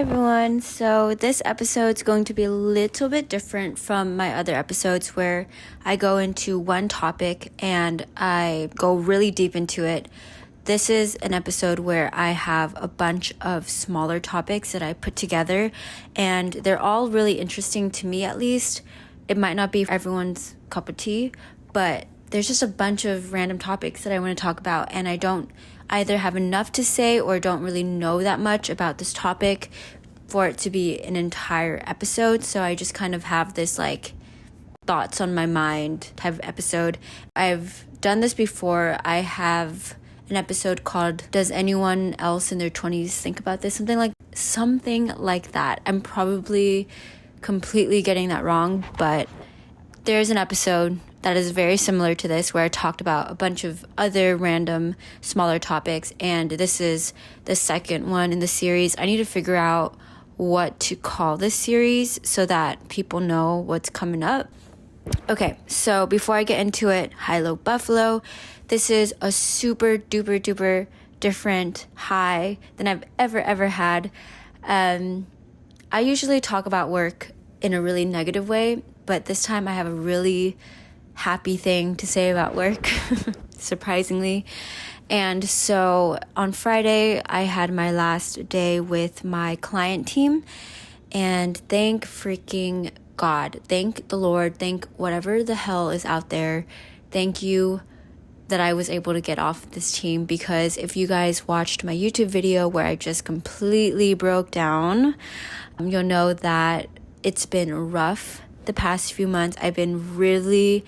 everyone. So this episode's going to be a little bit different from my other episodes where I go into one topic and I go really deep into it. This is an episode where I have a bunch of smaller topics that I put together, and they're all really interesting to me, at least. It might not be everyone's cup of tea, but there's just a bunch of random topics that I want to talk about, and I don't either have enough to say or don't really know that much about this topic for it to be an entire episode. So I just kind of have this like thoughts on my mind type of episode. I've done this before. I have an episode called Does Anyone Else in Their 20s Think About This? Something like that. I'm probably completely getting that wrong, but there's an episode that is very similar to this where I talked about a bunch of other random smaller topics, and this is the second one in the series. I need to figure out what to call this series so that people know what's coming up. Okay, so before I get into it, High-Low Buffalo. This is a super duper duper different high than I've ever had. I usually talk about work in a really negative way, but this time I have a really happy thing to say about work, surprisingly. And so on Friday, I had my last day with my client team, and thank freaking God, thank the Lord, thank whatever the hell is out there, thank you that I was able to get off this team, because if you guys watched my YouTube video where I just completely broke down, you'll know that it's been rough. The past few months, I've been really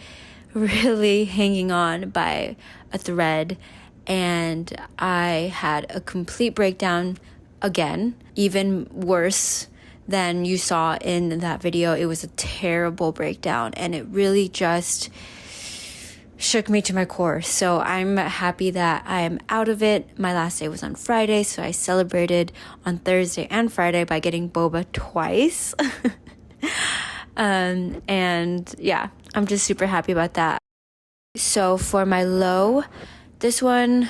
hanging on by a thread, and I had a complete breakdown again, even worse than you saw in that video. It was a terrible breakdown, and it really just shook me to my core. So I'm happy that I am out of it. My last day was on Friday, so I celebrated on Thursday and Friday by getting boba twice. And yeah, I'm just super happy about that. So for my low, this one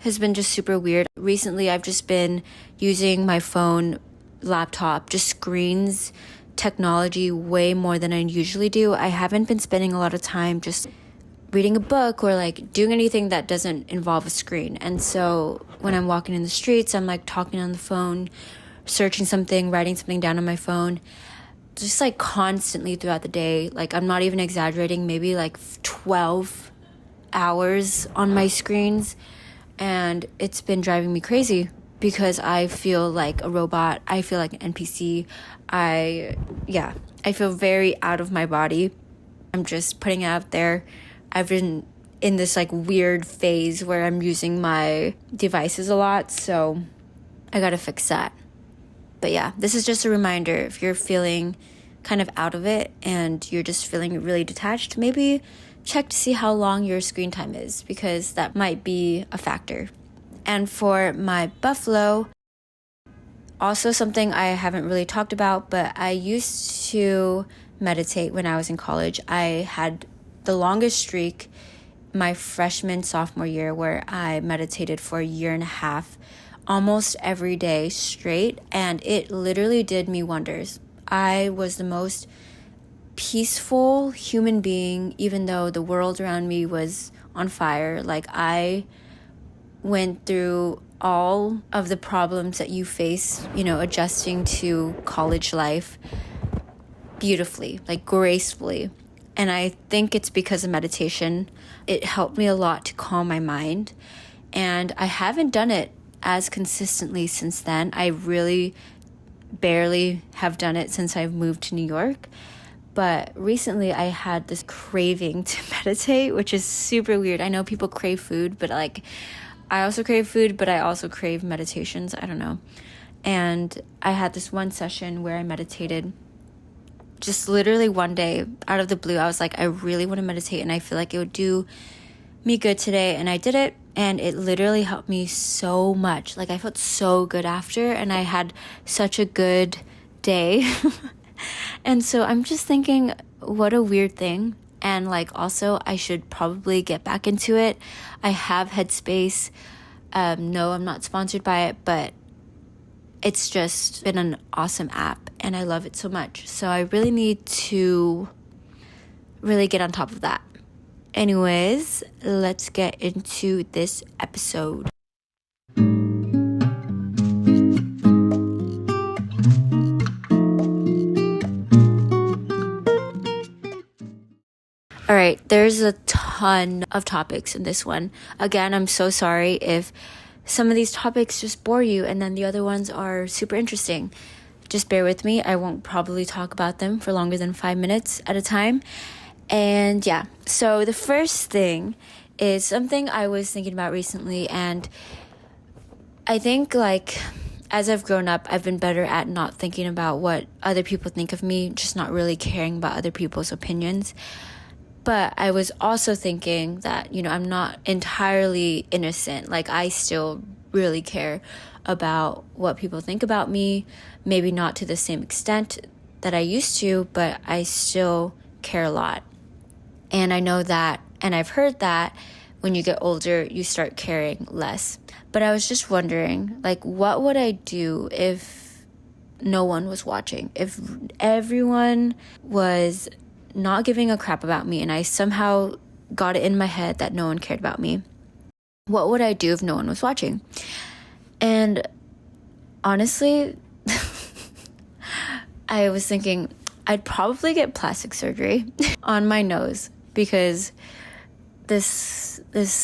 has been just super weird. Recently, I've just been using my phone, laptop, just screens, technology way more than I usually do. I haven't been spending a lot of time just reading a book or like doing anything that doesn't involve a screen. And so when I'm walking in the streets, I'm like talking on the phone, searching something, writing something down on my phone, just like constantly throughout the day. Like, I'm not even exaggerating, maybe like 12 hours on my screens, and it's been driving me crazy because I feel like a robot. I feel like an NPC. I feel very out of my body. I'm just putting it out there. I've been in this like weird phase where I'm using my devices a lot, so I gotta fix that. But yeah, this is just a reminder, if you're feeling kind of out of it and you're just feeling really detached, maybe check to see how long your screen time is, because that might be a factor. And for my buffalo, also something I haven't really talked about, but I used to meditate when I was in college. I had the longest streak my sophomore year where I meditated for a year and a half, almost every day straight, and it literally did me wonders. I was the most peaceful human being, even though the world around me was on fire. Like, I went through all of the problems that you face, adjusting to college life beautifully, like gracefully. And I think it's because of meditation. It helped me a lot to calm my mind, and I haven't done it as consistently since then. I really barely have done it since I've moved to New York. But recently I had this craving to meditate, which is super weird. I know people crave food, but like, I also crave food, but I also crave meditations. I don't know. And I had this one session where I meditated. Just literally one day out of the blue, I was like, I really want to meditate, and I feel like it would do me good today. And I did it, and it literally helped me so much. Like, I felt so good after, and I had such a good day. And so I'm just thinking, what a weird thing. And like, also, I should probably get back into it. I have Headspace. No, I'm not sponsored by it, but it's just been an awesome app and I love it so much. So I really need to really get on top of that. Anyways, let's get into this episode. All right, there's a ton of topics in this one. Again, I'm so sorry if some of these topics just bore you and then the other ones are super interesting. Just bear with me. I won't probably talk about them for longer than 5 minutes at a time. And yeah, so the first thing is something I was thinking about recently, and I think as I've grown up, I've been better at not thinking about what other people think of me, just not really caring about other people's opinions. But I was also thinking that, I'm not entirely innocent. I still really care about what people think about me, maybe not to the same extent that I used to, but I still care a lot. And I know that, and I've heard that when you get older, you start caring less. But I was just wondering, what would I do if no one was watching? If everyone was not giving a crap about me and I somehow got it in my head that no one cared about me, what would I do if no one was watching? And honestly, I was thinking I'd probably get plastic surgery on my nose, because this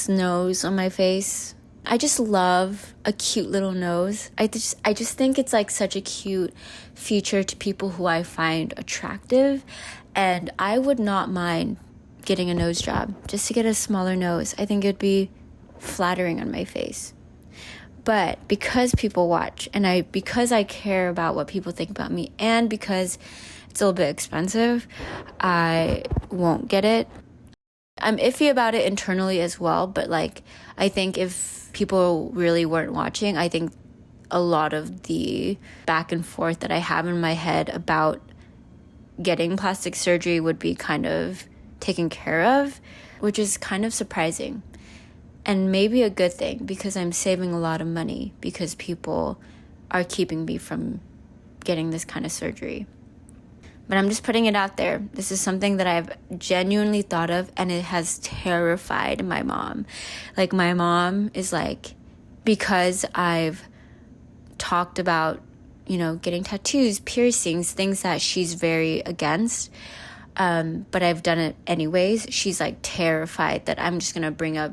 nose on my face, I just love a cute little nose. I just think it's such a cute feature to people who I find attractive. And I would not mind getting a nose job just to get a smaller nose. I think it would be flattering on my face. But because people watch and because I care about what people think about me, and because it's a little bit expensive, I won't get it. I'm iffy about it internally as well, but I think if people really weren't watching, I think a lot of the back and forth that I have in my head about getting plastic surgery would be kind of taken care of, which is kind of surprising. And maybe a good thing, because I'm saving a lot of money because people are keeping me from getting this kind of surgery. But I'm just putting it out there. This is something that I've genuinely thought of, and it has terrified my mom. My mom is because I've talked about getting tattoos, piercings, things that she's very against. But I've done it anyways. She's terrified that I'm just going to bring up,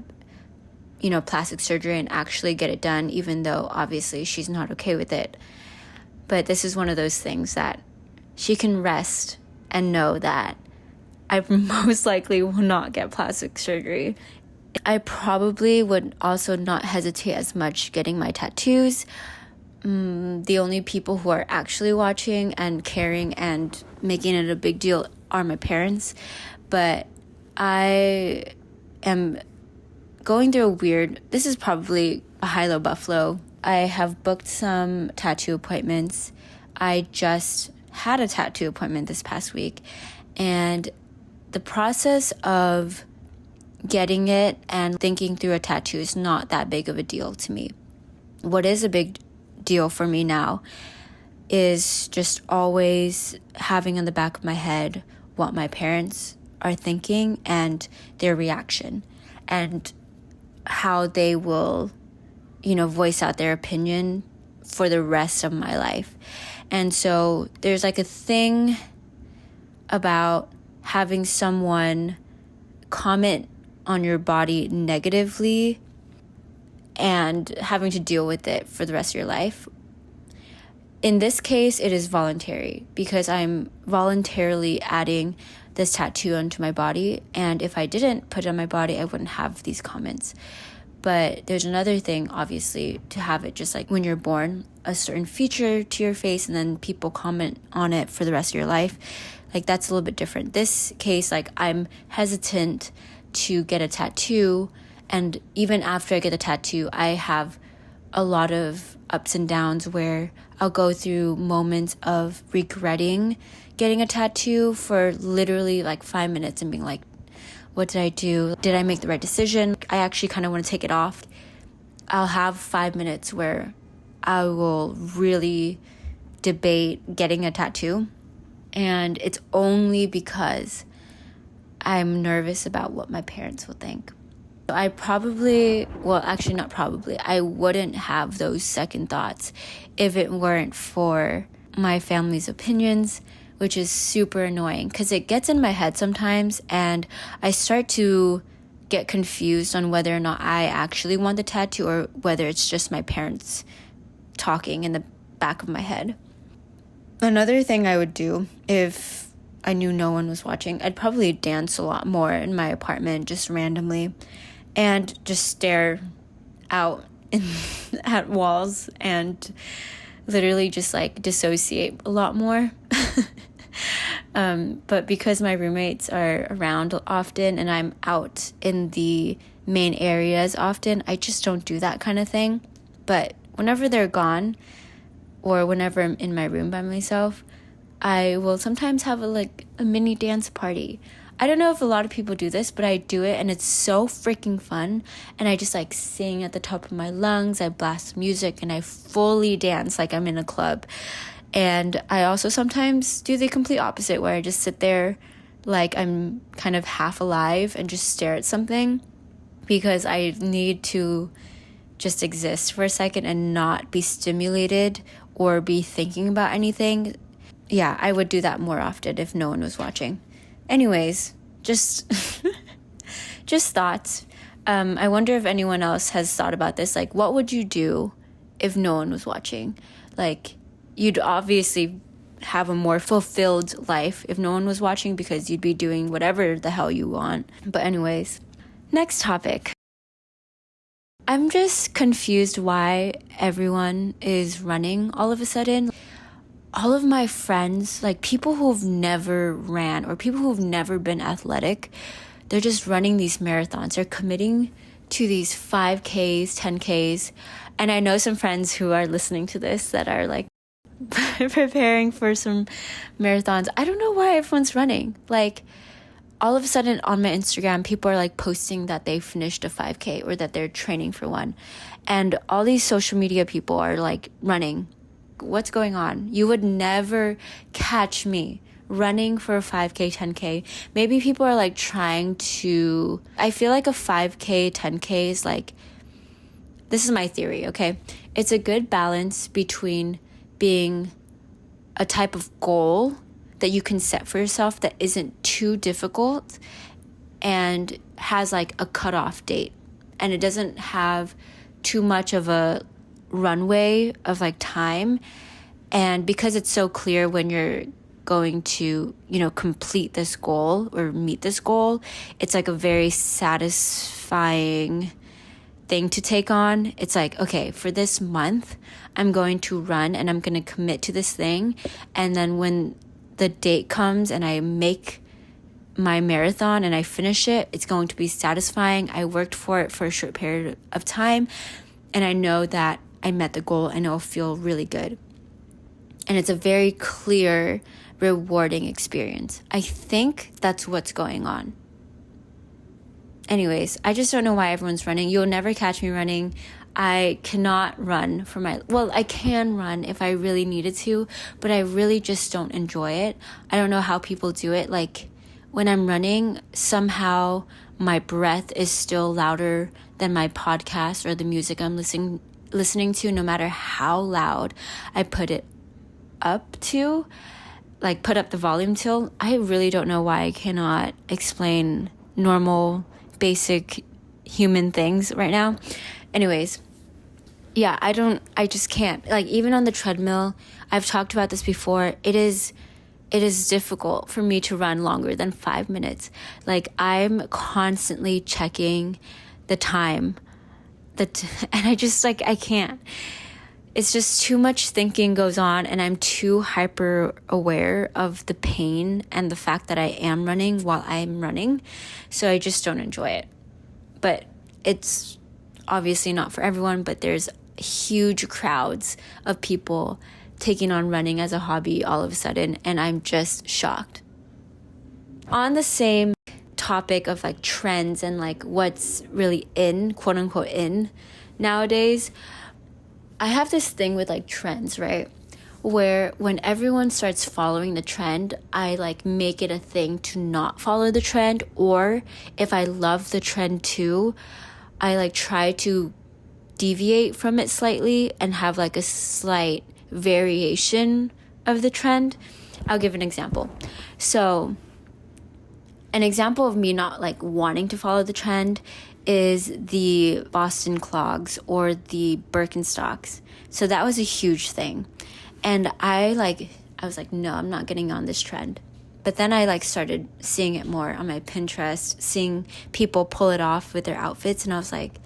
plastic surgery and actually get it done, even though obviously she's not okay with it. But this is one of those things that she can rest and know that I most likely will not get plastic surgery. I probably would also not hesitate as much getting my tattoos. The only people who are actually watching and caring and making it a big deal are my parents. But I am going through this is probably a high-low buffalo. I have booked some tattoo appointments. I just had a tattoo appointment this past week, and the process of getting it and thinking through a tattoo is not that big of a deal to me. What is a big deal for me now is just always having in the back of my head what my parents are thinking and their reaction, and how they will, voice out their opinion for the rest of my life. And so there's a thing about having someone comment on your body negatively and having to deal with it for the rest of your life. In this case, it is voluntary, because I'm voluntarily adding this tattoo onto my body. And if I didn't put it on my body, I wouldn't have these comments. But there's another thing, obviously, to have it just when you're born, a certain feature to your face, and then people comment on it for the rest of your life. That's a little bit different. This case, I'm hesitant to get a tattoo. And even after I get a tattoo, I have a lot of ups and downs where I'll go through moments of regretting getting a tattoo for literally 5 minutes and being what did I do? Did I make the right decision? I actually kind of want to take it off. I'll have 5 minutes where I will really debate getting a tattoo. And it's only because I'm nervous about what my parents will think. I wouldn't have those second thoughts if it weren't for my family's opinions, which is super annoying because it gets in my head sometimes and I start to get confused on whether or not I actually want the tattoo or whether it's just my parents talking in the back of my head. Another thing I would do if I knew no one was watching, I'd probably dance a lot more in my apartment just randomly and just stare out at walls and literally just like dissociate a lot more. But because my roommates are around often and I'm out in the main areas often, I just don't do that kind of thing. But whenever they're gone or whenever I'm in my room by myself, I will sometimes have a mini dance party. I don't know if a lot of people do this, but I do it and it's so freaking fun. And I just like sing at the top of my lungs. I blast music and I fully dance like I'm in a club. And I also sometimes do the complete opposite where I just sit there like I'm kind of half alive and just stare at something because I need to just exist for a second and not be stimulated or be thinking about anything. Yeah, I would do that more often if no one was watching. Anyways, just thoughts. I wonder if anyone else has thought about this. Like, what would you do if no one was watching? Like, you'd obviously have a more fulfilled life if no one was watching because you'd be doing whatever the hell you want. But anyways, next topic. I'm just confused why everyone is running all of a sudden. All of my friends, like people who've never ran or people who've never been athletic, they're just running these marathons. They're committing to these 5Ks, 10Ks. And I know some friends who are listening to this that are like preparing for some marathons. I don't know why everyone's running. Like all of a sudden on my Instagram, people are like posting that they finished a 5K or that they're training for one. And all these social media people are like running. What's going on? You would never catch me running for a 5K, 10K. Maybe people are like trying to, I feel like a 5K, 10K is like, this is my theory, okay? It's a good balance between being a type of goal that you can set for yourself that isn't too difficult and has like a cutoff date. And it doesn't have too much of a runway of like time. And because it's so clear when you're going to, complete this goal or meet this goal, it's like a very satisfying thing to take on. It's like, okay, for this month, I'm going to run and I'm going to commit to this thing. And then when the date comes and I make my marathon and I finish it, it's going to be satisfying. I worked for it for a short period of time and I know that I met the goal and it'll feel really good. And it's a very clear, rewarding experience. I think that's what's going on. Anyways, I just don't know why everyone's running. You'll never catch me running. I cannot run I can run if I really needed to, but I really just don't enjoy it. I don't know how people do it. Like when I'm running, somehow my breath is still louder than my podcast or the music I'm listening to, no matter how loud I put it up to, like put up the volume till. I really don't know why I cannot explain normal, basic human things right now. Anyways, yeah, I just can't. Like even on the treadmill, I've talked about this before, it is difficult for me to run longer than 5 minutes. Like I'm constantly checking the time and I just I can't. It's just too much thinking goes on and I'm too hyper aware of the pain and the fact that I am running while I'm running. So I just don't enjoy it. But it's obviously not for everyone, but there's huge crowds of people taking on running as a hobby all of a sudden, and I'm just shocked. On the same topic of trends and what's really in, quote unquote in nowadays, I have this thing with like trends, right? Where when everyone starts following the trend, I like make it a thing to not follow the trend. Or if I love the trend too, I like try to deviate from it slightly and have like a slight variation of the trend. I'll give an example. So an example of me not like wanting to follow the trend is the Boston clogs or the Birkenstocks. So that was a huge thing. And I was like, no, I'm not getting on this trend. But then I like started seeing it more on my Pinterest, seeing people pull it off with their outfits. And I was like,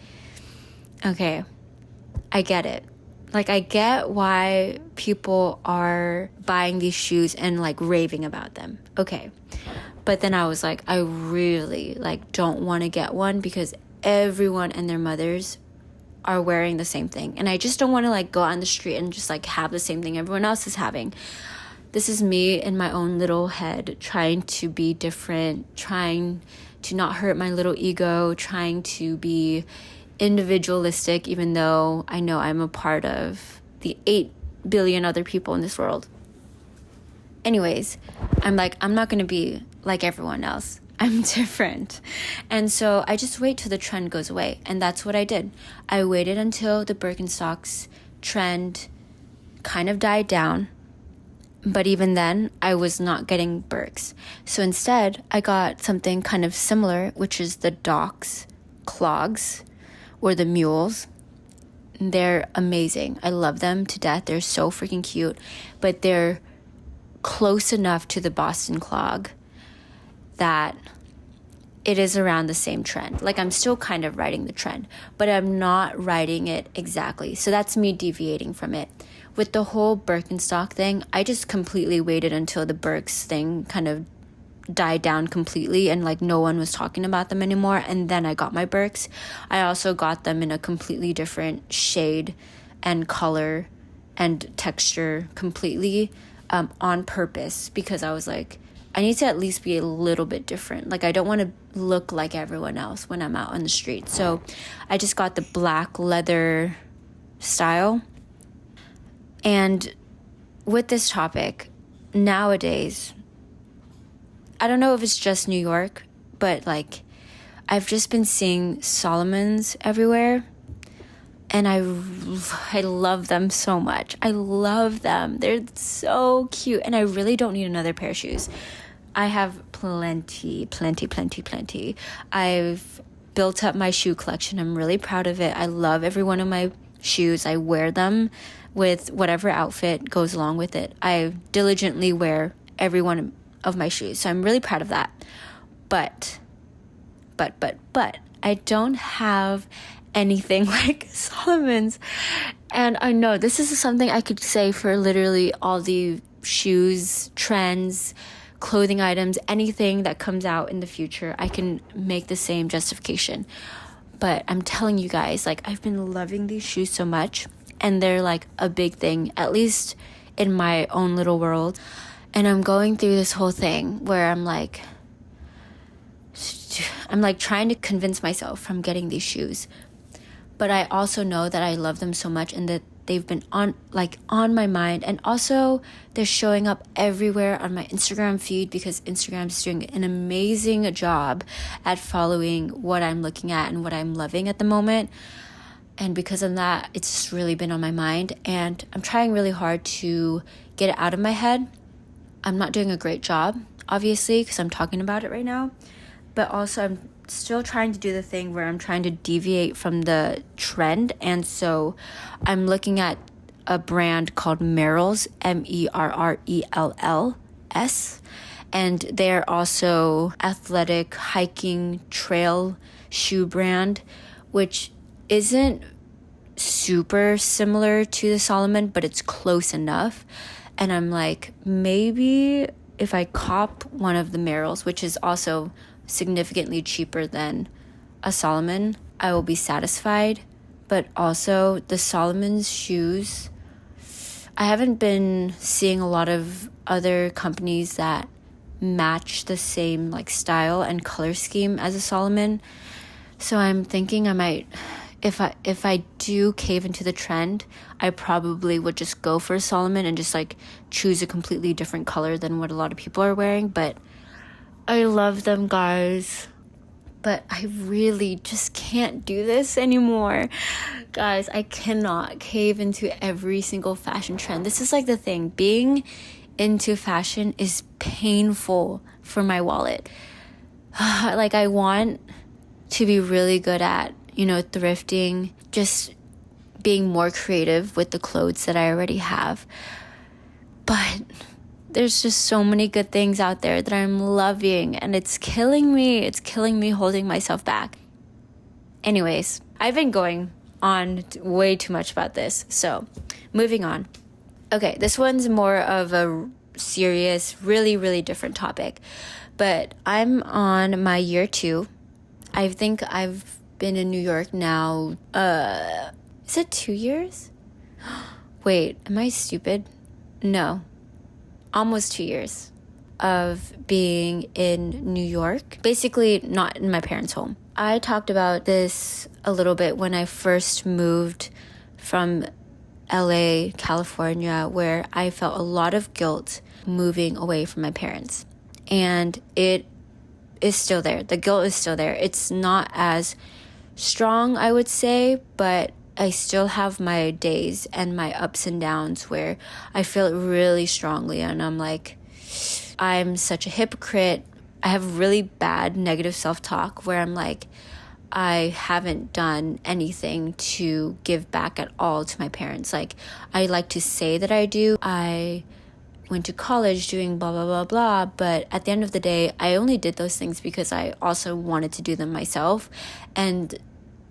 okay, I get it. Like, I get why people are buying these shoes and like raving about them. Okay. But then I was like, I really like don't want to get one because everyone and their mothers are wearing the same thing. And I just don't want to like go on the street and just like have the same thing everyone else is having. This is me in my own little head trying to be different, trying to not hurt my little ego, trying to be individualistic, even though I know I'm a part of the 8 billion other people in this world. Anyways, I'm like, I'm not going to be like everyone else. I'm different. And so I just wait till the trend goes away. And that's what I did. I waited until the Birkenstocks trend kind of died down. But even then, I was not getting Birks. So instead, I got something kind of similar, which is the Docs clogs or the mules. They're amazing. I love them to death. They're so freaking cute. But they're close enough to the Boston clog that it is around the same trend. Like, I'm still kind of riding the trend, but I'm not riding it exactly. So that's me deviating from it. With the whole Birkenstock thing, I just completely waited until the Birks thing kind of died down completely and like no one was talking about them anymore. And then I got my Birks. I also got them in a completely different shade and color and texture completely on purpose, because I was like, I need to at least be a little bit different. Like, I don't want to look like everyone else when I'm out on the street. So I just got the black leather style. And with this topic, nowadays, I don't know if it's just New York, but like, I've just been seeing Solomons everywhere. And I love them so much. I love them. They're so cute. And I really don't need another pair of shoes. I have plenty. I've built up my shoe collection. I'm really proud of it. I love every one of my shoes. I wear them with whatever outfit goes along with it. I diligently wear every one of my shoes. So I'm really proud of that. But I don't have anything like Solomon's. And I know this is something I could say for literally all the shoes, trends, clothing items, anything that comes out in the future. I can make the same justification. But I'm telling you guys, like, I've been loving these shoes so much, and they're like a big thing, at least in my own little world. And I'm going through this whole thing where I'm like trying to convince myself from getting these shoes. But I also know that I love them so much and that they've been on my mind. And also they're showing up everywhere on my Instagram feed, because Instagram's doing an amazing job at following what I'm looking at and what I'm loving at the moment. And because of that, it's just really been on my mind. And I'm trying really hard to get it out of my head. I'm not doing a great job, obviously, because I'm talking about it right now. But also I'm still trying to do the thing where I'm trying to deviate from the trend. And so I'm looking at a brand called Merrell's, Merrells. And they're also athletic hiking trail shoe brand, which isn't super similar to the Salomon, but it's close enough. And I'm like, maybe if I cop one of the Merrells, which is also significantly cheaper than a Salomon, I will be satisfied. But also the Salomon's shoes, I haven't been seeing a lot of other companies that match the same like style and color scheme as a Salomon. So I'm thinking I might if I do cave into the trend, I probably would just go for a Solomon and just like choose a completely different color than what a lot of people are wearing. But I love them, guys. But I really just can't do this anymore. Guys, I cannot cave into every single fashion trend. This is like the thing. Being into fashion is painful for my wallet. Like, I want to be really good at, thrifting, just being more creative with the clothes that I already have. But there's just so many good things out there that I'm loving, and it's killing me. It's killing me holding myself back. Anyways, I've been going on way too much about this, so moving on. Okay, this one's more of a serious, really, really different topic, but I'm on my year 2. I think I've been in New York now, is it 2 years? Wait, am I stupid? No. Almost 2 years of being in New York. Basically, not in my parents' home. I talked about this a little bit when I first moved from LA, California, where I felt a lot of guilt moving away from my parents. And it is still there. The guilt is still there. It's not as strong, I would say, but I still have my days and my ups and downs where I feel it really strongly, and I'm like, I'm such a hypocrite. I have really bad negative self-talk where I'm like, I haven't done anything to give back at all to my parents. Like, I like to say that I do. I went to college doing blah, blah, blah, blah. But at the end of the day, I only did those things because I also wanted to do them myself. And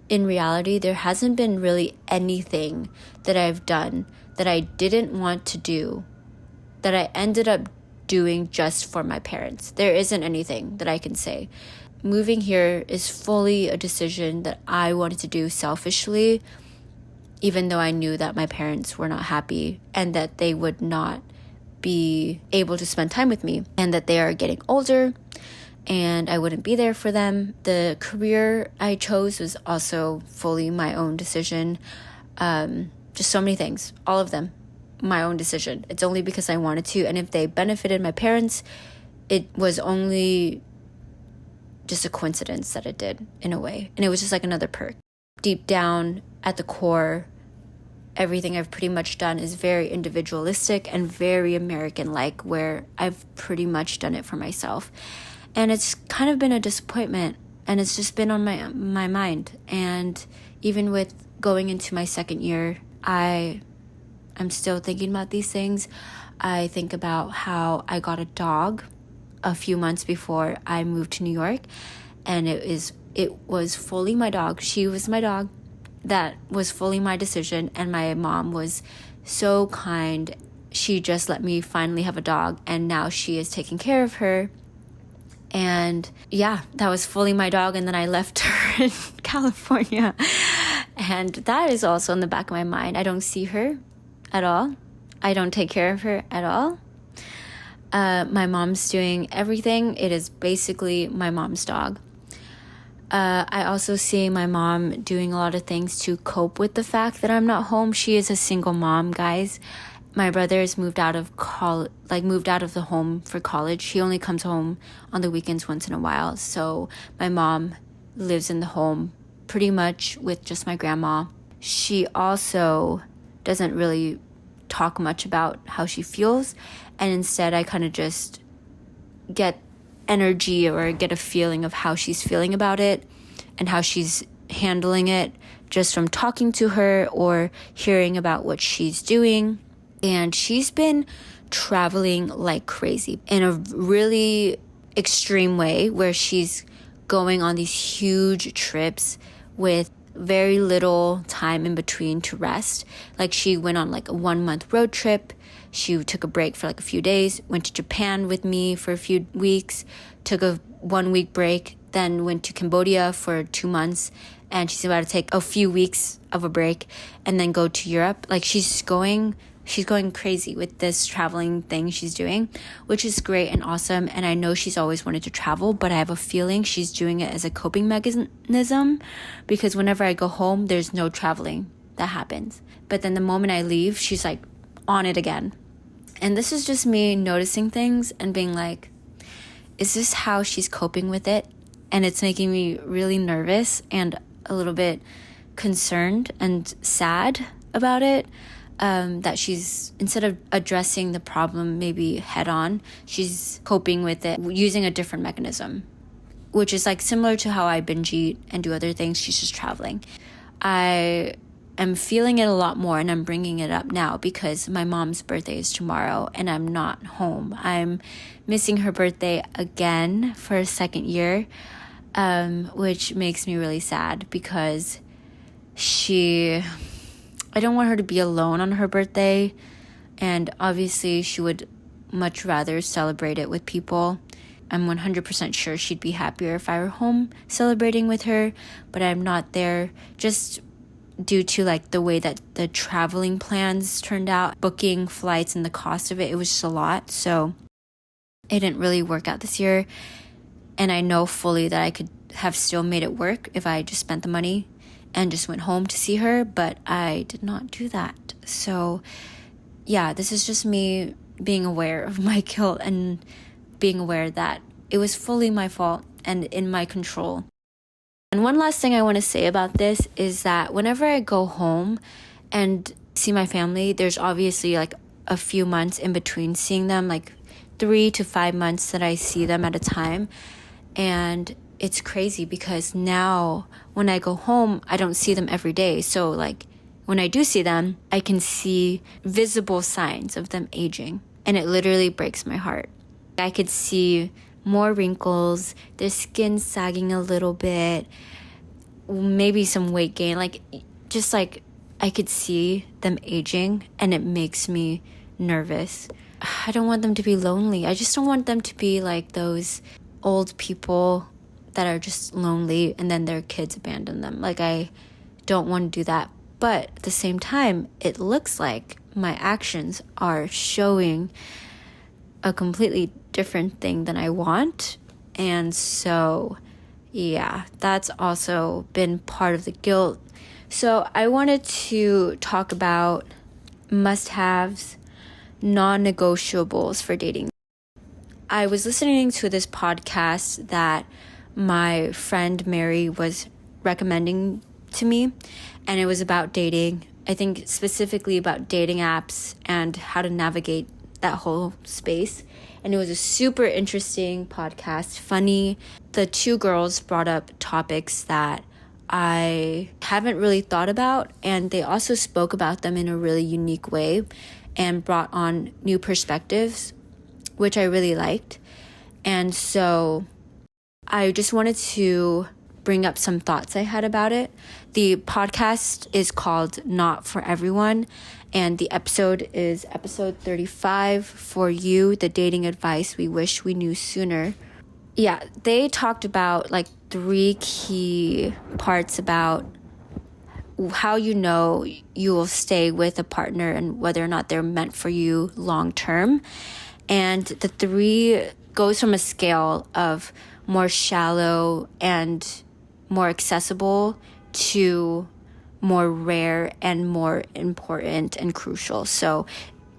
in reality, there hasn't been really anything that I've done that I didn't want to do that I ended up doing just for my parents. There isn't anything that I can say. Moving here is fully a decision that I wanted to do selfishly, even though I knew that my parents were not happy and that they would not be able to spend time with me, and that they are getting older and I wouldn't be there for them. The career I chose was also fully my own decision. Just so many things, all of them, my own decision. It's only because I wanted to. And if they benefited my parents, it was only just a coincidence that it did, in a way. And it was just like another perk. Deep down at the core, everything I've pretty much done is very individualistic and very American-like, where I've pretty much done it for myself. And it's kind of been a disappointment, and it's just been on my mind. And even with going into my second year, I'm still thinking about these things. I think about how I got a dog a few months before I moved to New York, and it was fully my dog. She was my dog. That was fully my decision, and my mom was so kind. She just let me finally have a dog, and now she is taking care of her. And yeah, that was fully my dog. And then I left her in California, and that is also in the back of my mind. I don't see her at all. I don't take care of her at all. My mom's doing everything. It is basically my mom's dog. I also see my mom doing a lot of things to cope with the fact that I'm not home. She is a single mom, guys. My brother's moved out of the home for college. He only comes home on the weekends once in a while. So my mom lives in the home pretty much with just my grandma. She also doesn't really talk much about how she feels, and instead I kind of just get energy or get a feeling of how she's feeling about it and how she's handling it just from talking to her or hearing about what she's doing. And she's been traveling like crazy in a really extreme way, where she's going on these huge trips with very little time in between to rest. Like, she went on like a 1-month road trip. She took a break for like a few days, went to Japan with me for a few weeks, took a 1-week break, then went to Cambodia for 2 months, and she's about to take a few weeks of a break and then go to Europe. Like, she's going she's going crazy with this traveling thing she's doing, which is great and awesome. And I know she's always wanted to travel, but I have a feeling she's doing it as a coping mechanism, because whenever I go home, there's no traveling that happens. But then the moment I leave, she's like on it again. And this is just me noticing things and being like, is this how she's coping with it? And it's making me really nervous and a little bit concerned and sad about it. That she's, instead of addressing the problem maybe head on, she's coping with it using a different mechanism, which is like similar to how I binge eat and do other things. She's just traveling. I am feeling it a lot more, and I'm bringing it up now because my mom's birthday is tomorrow and I'm not home. I'm missing her birthday again for a second year, which makes me really sad because I don't want her to be alone on her birthday, and obviously she would much rather celebrate it with people. I'm 100% sure she'd be happier if I were home celebrating with her, but I'm not there just due to like the way that the traveling plans turned out, booking flights and the cost of it. It was just a lot, so it didn't really work out this year. And I know fully that I could have still made it work if I just spent the money and just went home to see her, but I did not do that. So yeah, this is just me being aware of my guilt and being aware that it was fully my fault and in my control. And one last thing I want to say about this is that whenever I go home and see my family, there's obviously like a few months in between seeing them, like 3 to 5 months that I see them at a time. And it's crazy because now when I go home, I don't see them every day. So like when I do see them, I can see visible signs of them aging. And it literally breaks my heart. I could see more wrinkles, their skin sagging a little bit, maybe some weight gain. Like just like I could see them aging, and it makes me nervous. I don't want them to be lonely. I just don't want them to be like those old people that are just lonely and then their kids abandon them. Like I don't want to do that. But at the same time, it looks like my actions are showing a completely different thing than I want. And so, yeah, that's also been part of the guilt. So I wanted to talk about must-haves, non-negotiables for dating. I was listening to this podcast that my friend Mary was recommending to me, and it was about dating. I think specifically about dating apps and how to navigate that whole space. And it was a super interesting podcast, funny. The two girls brought up topics that I haven't really thought about, and they also spoke about them in a really unique way and brought on new perspectives, which I really liked. And so I just wanted to bring up some thoughts I had about it. The podcast is called Not For Everyone, and the episode is episode 35, For You, the dating advice we wish we knew sooner. Yeah, they talked about like 3 key parts about how you know you will stay with a partner and whether or not they're meant for you long term. And the 3 goes from a scale of more shallow and more accessible to more rare and more important and crucial. So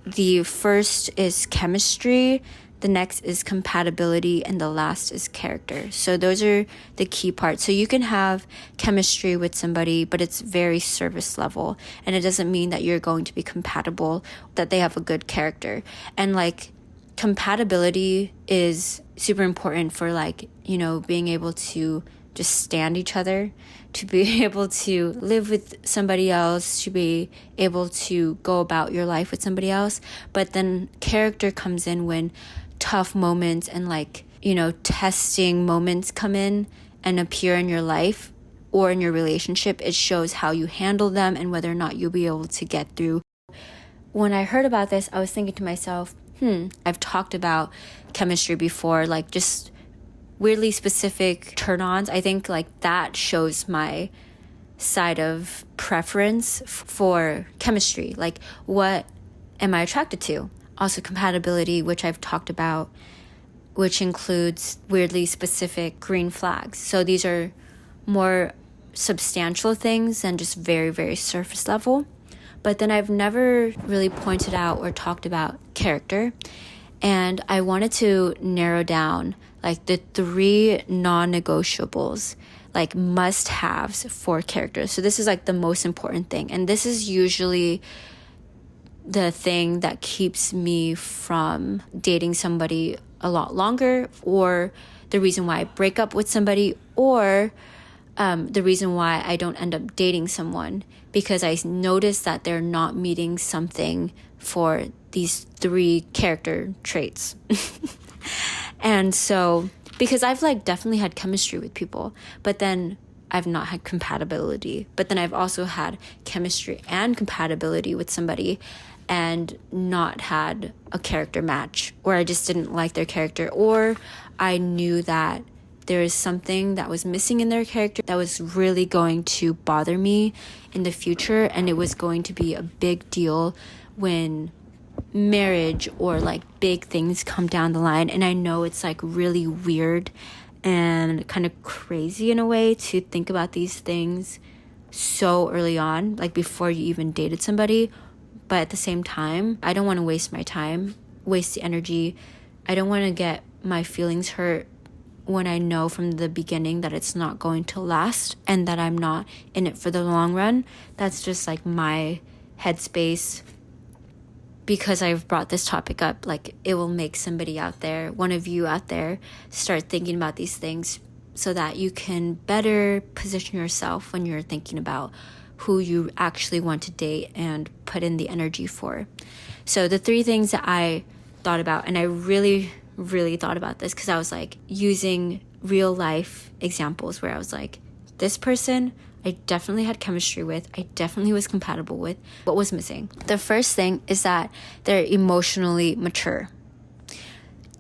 the first is chemistry, the next is compatibility, and the last is character. So those are the key parts. So you can have chemistry with somebody, but it's very surface level, and it doesn't mean that you're going to be compatible, that they have a good character. And like compatibility is super important for like, you know, being able to just stand each other, to be able to live with somebody else, to be able to go about your life with somebody else. But then character comes in when tough moments and like, you know, testing moments come in and appear in your life or in your relationship. It shows how you handle them and whether or not you'll be able to get through. When I heard about this, I was thinking to myself, I've talked about chemistry before, like just weirdly specific turn-ons. I think like that shows my side of preference for chemistry, like what am I attracted to? Also compatibility, which I've talked about, which includes weirdly specific green flags. So these are more substantial things than just very, very surface level. But then I've never really pointed out or talked about character. And I wanted to narrow down like the 3 non-negotiables, like must-haves for characters. So this is like the most important thing. And this is usually the thing that keeps me from dating somebody a lot longer, or the reason why I break up with somebody, or the reason why I don't end up dating someone, because I notice that they're not meeting something for these 3 character traits. And so, because I've like definitely had chemistry with people, but then I've not had compatibility. But then I've also had chemistry and compatibility with somebody and not had a character match, or I just didn't like their character, or I knew that there is something that was missing in their character that was really going to bother me in the future, and it was going to be a big deal when marriage or like big things come down the line. And I know it's like really weird and kind of crazy in a way to think about these things so early on, like before you even dated somebody. But at the same time, I don't want to waste my time, waste the energy. I don't want to get my feelings hurt when I know from the beginning that it's not going to last and that I'm not in it for the long run. That's just like my headspace. Because I've brought this topic up, like it will make somebody out there, one of you out there, start thinking about these things so that you can better position yourself when you're thinking about who you actually want to date and put in the energy for. So the 3 things that I thought about, and I really thought about this because I was like using real life examples where I was like, this person I definitely had chemistry with, I definitely was compatible with. What was missing? The first thing is that they're emotionally mature.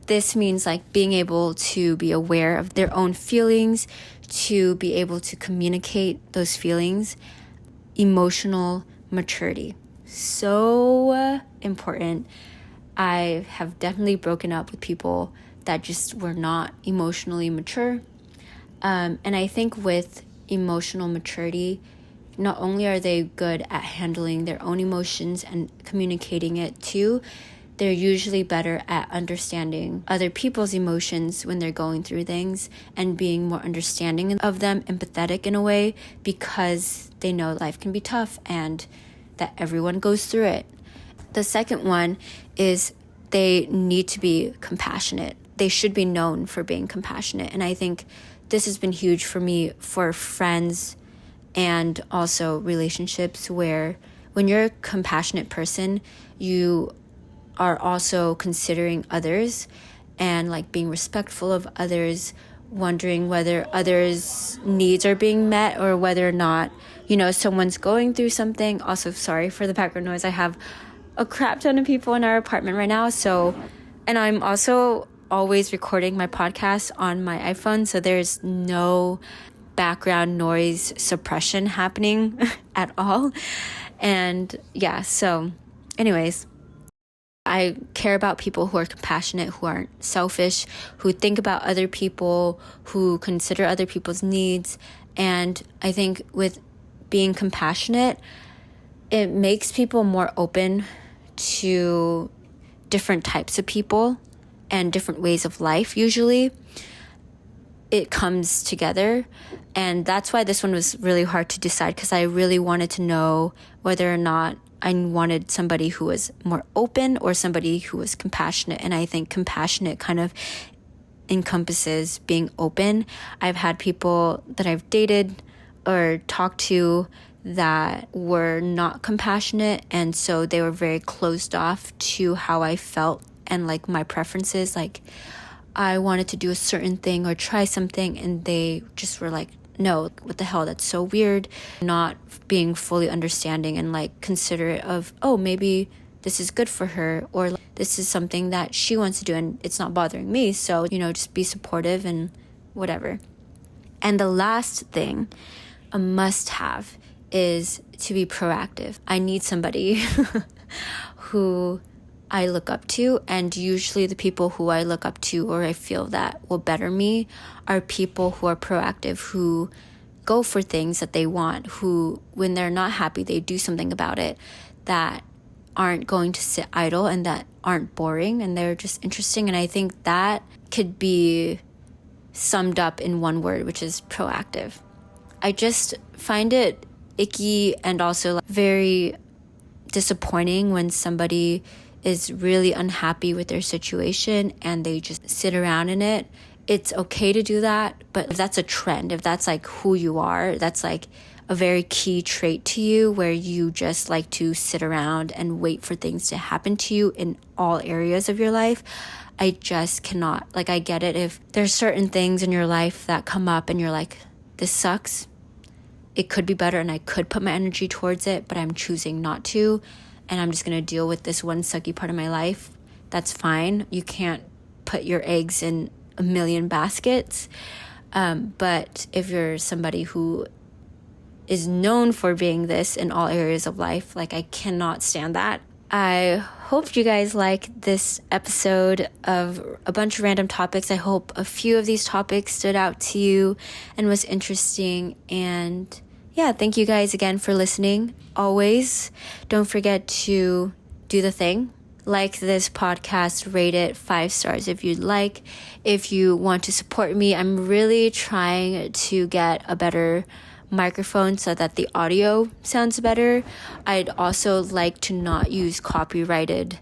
This means like being able to be aware of their own feelings, to be able to communicate those feelings. Emotional maturity. So important. I have definitely broken up with people that just were not emotionally mature. And I think with emotional maturity, not only are they good at handling their own emotions and communicating it too, they're usually better at understanding other people's emotions when they're going through things and being more understanding of them, empathetic in a way, because they know life can be tough and that everyone goes through it. The second one is they need to be compassionate. They should be known for being compassionate. And I think this has been huge for me for friends and also relationships, where when you're a compassionate person, you are also considering others and like being respectful of others, wondering whether others' needs are being met or whether or not, someone's going through something. Also, sorry for the background noise. I have a crap ton of people in our apartment right now. And I'm also always recording my podcast on my iPhone, so there's no background noise suppression happening at all. And yeah, so anyways, I care about people who are compassionate, who aren't selfish, who think about other people, who consider other people's needs. And I think with being compassionate, it makes people more open to different types of people and different ways of life. Usually it comes together, and that's why this one was really hard to decide, because I really wanted to know whether or not I wanted somebody who was more open or somebody who was compassionate. And I think compassionate kind of encompasses being open. I've had people that I've dated or talked to that were not compassionate, and so they were very closed off to how I felt and like my preferences. Like I wanted to do a certain thing or try something, and they just were like, no, what the hell, that's so weird. Not being fully understanding and like considerate of, oh, maybe this is good for her, or this is something that she wants to do and it's not bothering me, so just be supportive and whatever. And the last thing, a must have, is to be proactive. I need somebody who I look up to, and usually the people who I look up to or I feel that will better me are people who are proactive, who go for things that they want, who, when they're not happy, they do something about it, that aren't going to sit idle and that aren't boring, and they're just interesting. And I think that could be summed up in one word, which is proactive. I just find it icky and also very disappointing when somebody is really unhappy with their situation and they just sit around in it. It's okay to do that, but if that's a trend, if that's like who you are, that's like a very key trait to you, where you just like to sit around and wait for things to happen to you in all areas of your life, I just cannot. Like, I get it if there's certain things in your life that come up and you're like, this sucks, it could be better and I could put my energy towards it, but I'm choosing not to, and I'm just going to deal with this one sucky part of my life. That's fine. You can't put your eggs in a million baskets. But if you're somebody who is known for being this in all areas of life, like, I cannot stand that. I hope you guys like this episode of a bunch of random topics. I hope a few of these topics stood out to you and was interesting. And yeah, thank you guys again for listening. Always, don't forget to do the thing. Like this podcast, rate it 5 stars if you'd like. If you want to support me, I'm really trying to get a better microphone so that the audio sounds better. I'd also like to not use copyrighted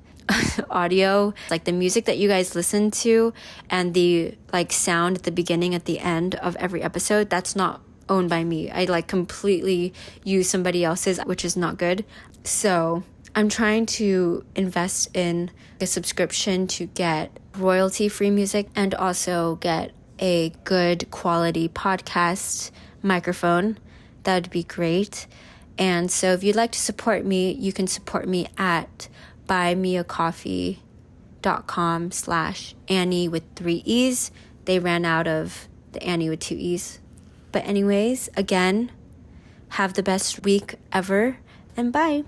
audio, like the music that you guys listen to and the like sound at the beginning, at the end of every episode, that's not owned by me. I like completely use somebody else's, which is not good. So I'm trying to invest in a subscription to get royalty-free music and also get a good quality podcast microphone. That'd be great. And so if you'd like to support me, you can support me at buymeacoffee.com/Annie with 3 E's. They ran out of the Annie with 2 E's. But anyways, again, have the best week ever, and bye.